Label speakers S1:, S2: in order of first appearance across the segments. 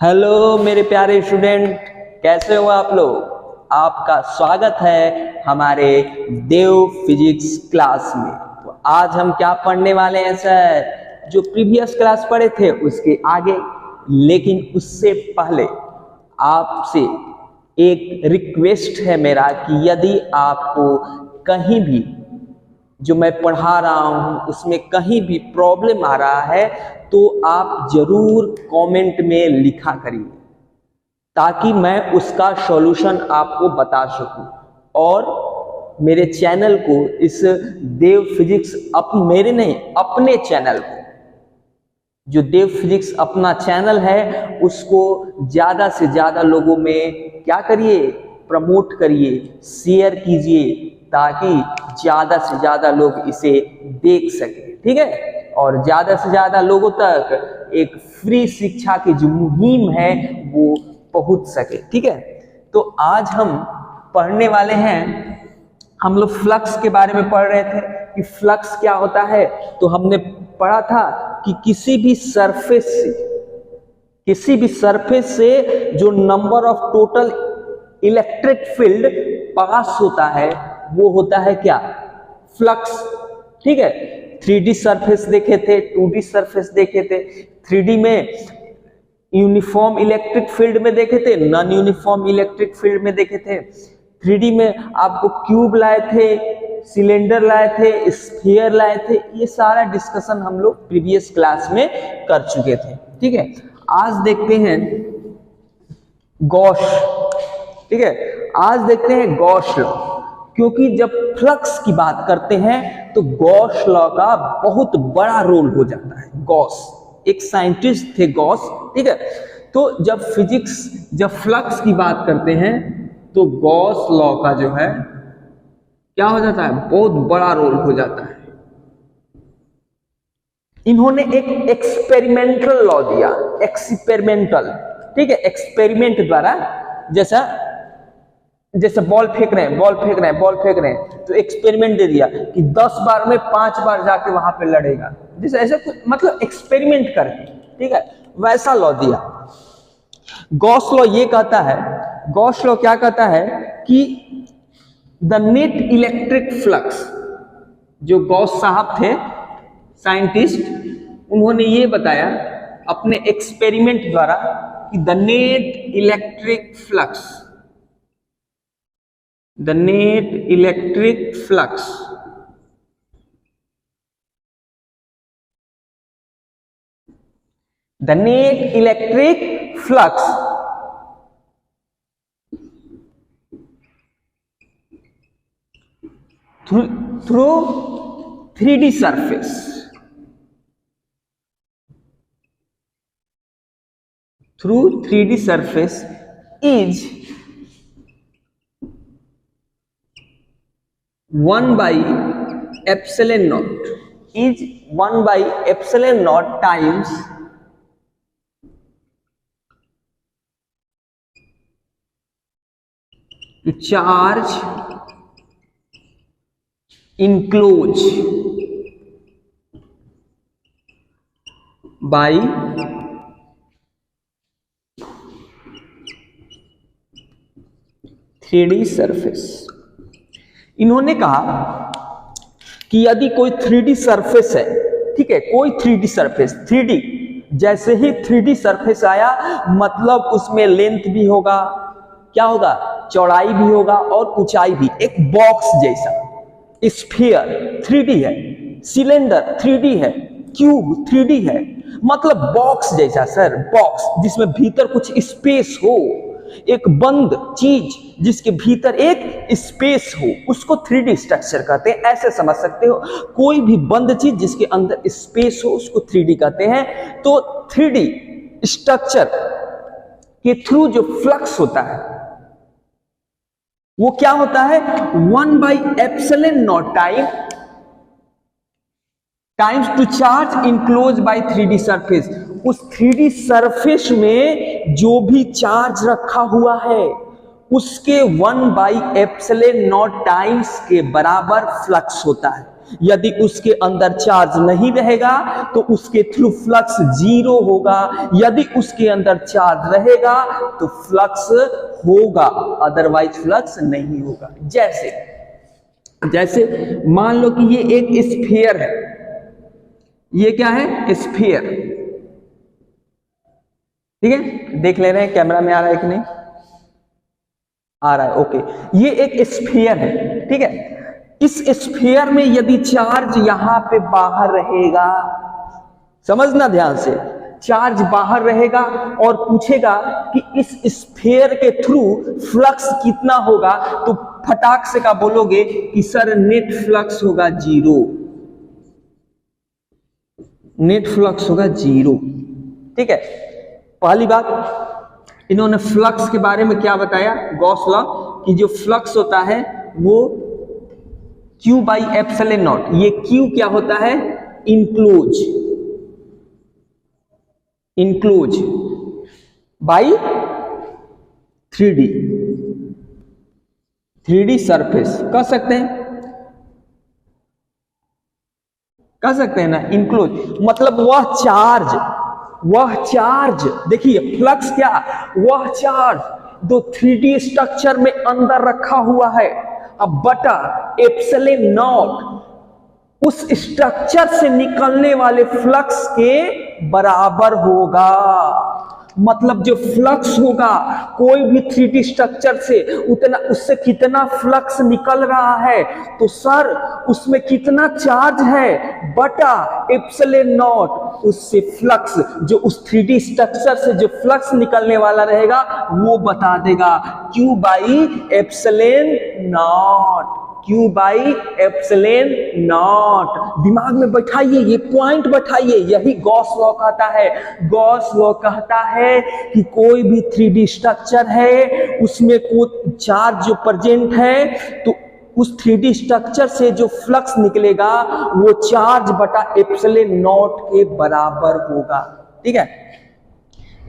S1: Hello मेरे प्यारे student, कैसे हो आप लोग। आपका स्वागत है हमारे देव फिजिक्स क्लास में। तो आज हम क्या पढ़ने वाले हैं सर, जो प्रीवियस क्लास पढ़े थे उसके आगे। लेकिन उससे पहले आपसे एक रिक्वेस्ट है मेरा कि यदि आपको कहीं भी जो मैं पढ़ा रहा हूं उसमें कहीं भी प्रॉब्लम आ रहा है तो आप जरूर कमेंट में लिखा करिए, ताकि मैं उसका सॉल्यूशन आपको बता सकूं। और मेरे चैनल को, इस देव फिजिक्स, मेरे नहीं, अपने चैनल को, जो देव फिजिक्स अपना चैनल है, उसको ज्यादा से ज्यादा लोगों में क्या करिए, प्रमोट करिए, शेयर कीजिए, ताकि ज्यादा से ज्यादा लोग इसे देख सके। ठीक है, और ज्यादा से ज्यादा लोगों तक एक फ्री शिक्षा की जो मुहिम है वो पहुंच सके। ठीक है, तो आज हम पढ़ने वाले हैं, हम लोग फ्लक्स के बारे में पढ़ रहे थे कि फ्लक्स क्या होता है। तो हमने पढ़ा था कि किसी भी सरफेस से जो number of total electric field pass होता है वो होता है क्या, फ्लक्स। ठीक है, 3D सरफेस देखे थे, 2D सरफेस देखे थे। 3D में यूनिफॉर्म इलेक्ट्रिक फील्ड में देखे थे, नॉन यूनिफॉर्म इलेक्ट्रिक फील्ड में देखे थे। 3D में आपको क्यूब लाए थे, सिलेंडर लाए थे, स्फीयर लाए थे। ये सारा डिस्कशन हम लोग प्रीवियस क्लास में कर चुके थे। ठीक है, आज देखते हैं गॉस। ठीक है, आज देखते हैं गॉस लॉ, क्योंकि जब फ्लक्स की बात करते हैं तो गॉस लॉ का बहुत बड़ा रोल हो जाता है। गॉस एक साइंटिस्ट थे, गॉस। ठीक है, तो जब फ्लक्स की बात करते हैं तो गॉस लॉ का जो है क्या हो जाता है, बहुत बड़ा रोल हो जाता है। इन्होंने एक एक्सपेरिमेंटल लॉ दिया, एक्सपेरिमेंटल। ठीक है, एक्सपेरिमेंट द्वारा, जैसे बॉल फेंक रहे हैं, तो एक्सपेरिमेंट दे दिया कि 10 बार में 5 बार जाके वहां पे लड़ेगा, जैसे ऐसे कुछ, मतलब एक्सपेरिमेंट करके। ठीक है, वैसा लॉ दिया। गॉस लॉ ये कहता है, गॉस लॉ क्या कहता है कि द नेट इलेक्ट्रिक फ्लक्स, जो गॉस साहब थे साइंटिस्ट, उन्होंने ये बताया अपने एक्सपेरिमेंट द्वारा कि the net electric flux through 3D surface is 1 by epsilon naught times to charge enclosed by 3D surface. इन्होंने कहा कि यदि कोई 3D सरफेस है, ठीक है, कोई 3D सरफेस, 3D, जैसे ही 3D सरफेस आया मतलब उसमें लेंथ भी होगा, क्या होगा, चौड़ाई भी होगा और ऊंचाई भी। एक बॉक्स जैसा, स्फीयर 3D है, सिलेंडर 3D है, क्यूब 3D है, मतलब बॉक्स जैसा सर, बॉक्स जिसमें भीतर कुछ स्पेस हो, एक बंद चीज जिसके भीतर एक स्पेस हो, उसको 3D स्ट्रक्चर कहते हैं। ऐसे समझ सकते हो, कोई भी बंद चीज जिसके अंदर स्पेस हो उसको 3D कहते हैं। तो 3D स्ट्रक्चर के थ्रू जो फ्लक्स होता है वो क्या होता है, 1 by epsilon naught times to charge enclosed by 3D surface. उस 3D सरफेस में जो भी चार्ज रखा हुआ है उसके 1 by epsilon naught टाइम्स के बराबर फ्लक्स होता है। यदि उसके अंदर चार्ज नहीं रहेगा तो उसके थ्रू फ्लक्स जीरो होगा, यदि उसके अंदर चार्ज रहेगा तो फ्लक्स होगा, अदरवाइज फ्लक्स नहीं होगा। जैसे मान लो कि ये एक स्फीयर है, ये क्या है? स्फीयर। ठीक है, देख ले रहे हैं कैमरा में आ रहा है कि नहीं आ रहा है? ओके, ये एक स्फीयर है। ठीक है, इस स्फीयर में यदि चार्ज यहां पे बाहर रहेगा, समझना ध्यान से, चार्ज बाहर रहेगा और पूछेगा कि इस स्फीयर के थ्रू फ्लक्स कितना होगा, तो फटाक से का बोलोगे कि सर नेट फ्लक्स होगा जीरो, नेट फ्लक्स होगा जीरो। ठीक है, पहली बात इन्होंने फ्लक्स के बारे में क्या बताया, गॉस लॉ, कि जो फ्लक्स होता है वो Q बाई एप्सिलॉन नॉट, ये Q क्या होता है? इनक्लोज बाई 3D सरफेस, कह सकते हैं ना, इनक्लोज मतलब वह चार्ज देखिए, फ्लक्स क्या, वह चार्ज जो 3D स्ट्रक्चर में अंदर रखा हुआ है, अब बटा एप्सिलॉन नॉट उस स्ट्रक्चर से निकलने वाले फ्लक्स के बराबर होगा। मतलब जो फ्लक्स होगा कोई भी 3D स्ट्रक्चर से, उतना उससे कितना फ्लक्स निकल रहा है, तो सर उसमें कितना चार्ज है बटा एप्सिलॉन नॉट उससे फ्लक्स, जो उस 3D स्ट्रक्चर से जो फ्लक्स निकलने वाला रहेगा वो बता देगा Q by epsilon not, Q by epsilon not. दिमाग में बैठाइए, ये पॉइंट बैठाइए, यही गॉस लॉ कहता है। गॉस लॉ कहता है कि कोई भी 3D स्ट्रक्चर है उसमें कोई चार्ज जो प्रेजेंट है, तो उस 3D स्ट्रक्चर से जो फ्लक्स निकलेगा वो चार्ज बटा एप्सिलॉन नॉट के बराबर होगा। ठीक है,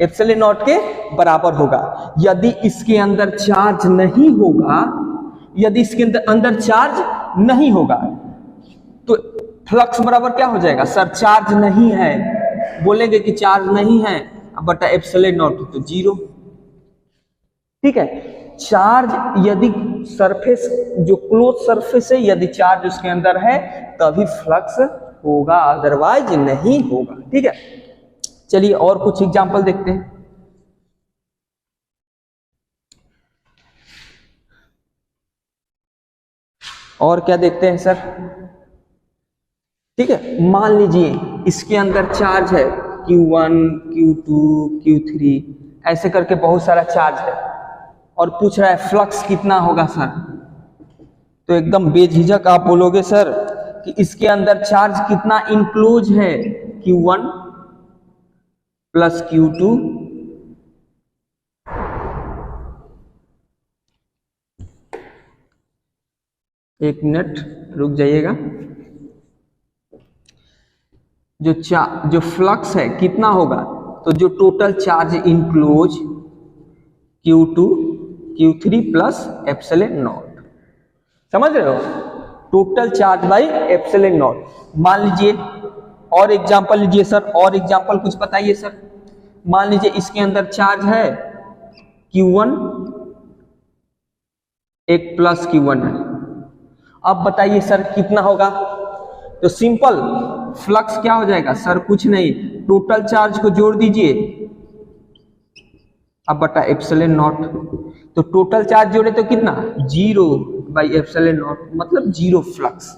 S1: एप्सिलॉन नॉट के बराबर होगा। यदि इसके अंदर चार्ज नहीं होगा, यदि इसके अंदर चार्ज नहीं होगा तो फ्लक्स बराबर क्या हो जाएगा? सर चार्ज नहीं है, बोलेंगे कि चार्ज नहीं है, बटा एप्सिलॉन नॉट तो जीरो। ठीक है, चार्ज यदि सरफेस जो क्लोज सरफेस है, यदि चार्ज उसके अंदर है तभी फ्लक्स होगा, अदरवाइज नहीं होगा। ठीक है, चलिए और कुछ एग्जांपल देखते हैं। और क्या देखते हैं सर? ठीक है, मान लीजिए इसके अंदर चार्ज है Q1, Q2, Q3 ऐसे करके बहुत सारा चार्ज है और पूछ रहा है फ्लक्स कितना होगा सर, तो एकदम बेझिझक आप बोलोगे सर कि इसके अंदर चार्ज कितना इंक्लोज है, Q1 प्लस Q2 एक मिनट रुक जाइएगा, जो फ्लक्स है कितना होगा, तो जो total charge enclose Q2 Q3 plus epsilon not, समझ रहे हो, total charge by epsilon not. मान लीजिए और एग्जांपल लीजिए सर, और एग्जांपल कुछ बताइए सर। मान लीजिए इसके अंदर चार्ज है Q1 एक प्लस Q1 है, अब बताइए सर कितना होगा, तो सिंपल फ्लक्स क्या हो जाएगा सर, कुछ नहीं, टोटल चार्ज को जोड़ दीजिए अब बटा एप्सिलॉन नॉट, तो टोटल चार्ज जोड़े तो कितना, जीरो बाई एप्सिलॉन नॉट, मतलब जीरो फ्लक्स।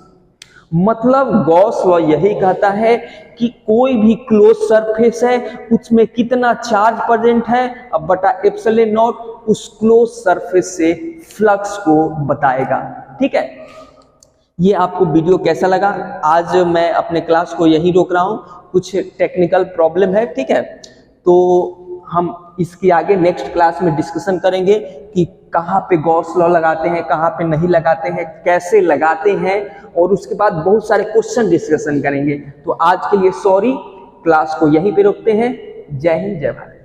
S1: मतलब गॉस लॉ यही कहता है कि कोई भी क्लोज सरफेस है उसमें कितना चार्ज प्रेजेंट है, अब बटा एप्सिलॉन नॉट उस क्लोज सरफेस से फ्लक्स को बताएगा। ठीक है, ये आपको वीडियो कैसा लगा? आज मैं अपने क्लास को यही रोक रहा हूँ, कुछ टेक्निकल प्रॉब्लम है। ठीक है, तो हम इसके आगे नेक्स्ट क्लास में डिस्कशन करेंगे कि कहाँ पे गॉस लॉ लगाते हैं, कहाँ पे नहीं लगाते हैं, कैसे लगाते हैं, और उसके बाद बहुत सारे क्वेश्चन डिस्कशन करेंगे। तो आज के लिए सॉरी, क्लास को यहीं पे रोकते हैं। जय हिंद, जय भारत।